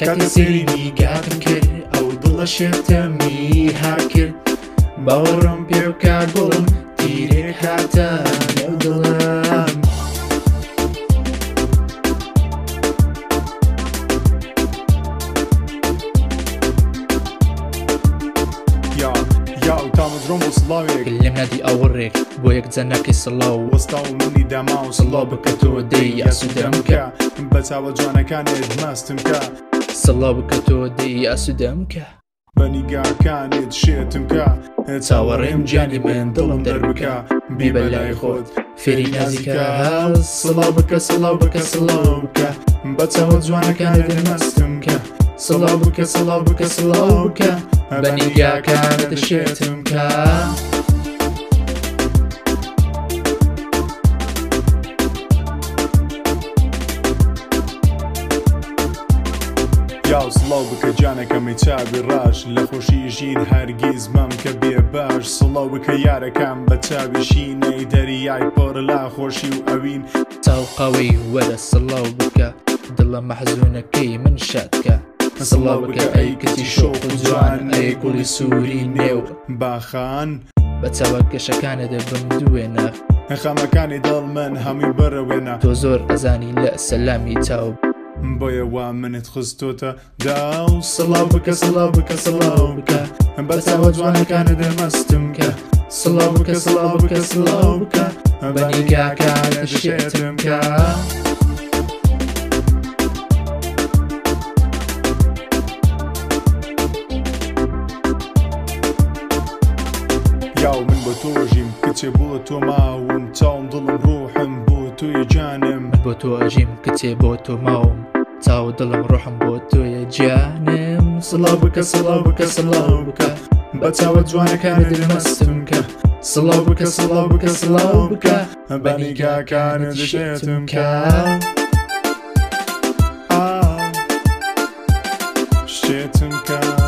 کاتی سێری نیگاتم کرد ئەو دڵە شێتەمی هاکرد باوەڕم پێ بکە گوڵم تیرێک هاتە نێو دڵم تامەزڕۆم بۆ سڵاوێک لێم نادی ئەوڕێک بۆ یەک جەنەکەی سڵاو وەستا و منی داما و سڵاو بکە تۆ دەی یاسوودەم کە بە چاوە جوانەکانێت ماستم کە سڵاو بکە تۆ دەی یاسوودەم کە بە نیگاکانێت شێتم کە چاوەڕێم گیانی من دڵم دەربکە بێ بەلای خۆت فێری نازیکە سڵاو بکە سڵاو بکە سڵاو بکە بە چاوە جوانەکانێت ماستم کە سڵاو بکە سڵاو بکە سڵاو بکە بە نیگاکانت شێتم کە یا سڵاو بکە جانەکەمی چاوی ڕاش لە خۆشی ژین هەرگیز مەم کە بێ باش سڵاو بکە یارەکەم بە چاوی شینەی دەریای پڕ لا خۆشی و ئەوین چاو قەوی وەرە سڵاو بکە دڵە مەحزوونەکەی من شادکە سڵاو بکە ئەی کەتی شۆخ و جوان ئەی گوڵی سووری نێو باخان بە چاوە کەشەکانت بمدوێنە خەمەکانی دڵ من هەمووی بەرەوێنە تۆ زۆر ئەزانی لە سەلامی چاو بۆیە وا منت خستۆتە دا و سڵاو بکە سڵاو بکە سڵاو بکە بە چاوە جوانەکانت دەمەستم کە سڵاو بکە سڵاو بکە سڵاو بکە بە نیگاکانت شێتم کە یاو من بۆ تۆ ژیم کچێ بۆ تۆ ماوم چاوم دڵم ڕۆحم بۆ تۆی جانم بۆ تۆ ئەژیم کچێ بۆ تۆ ماوم چاو دڵم ڕۆحم بۆ تۆیە گیانم سڵاو بکە سڵاو بکە سڵاو بکە بە چاوە جوانەکانت دەمەستم کە سڵاو بکە سڵاو بکە سڵاو بکە بە نیگاکانت شێتم کە شێتم کە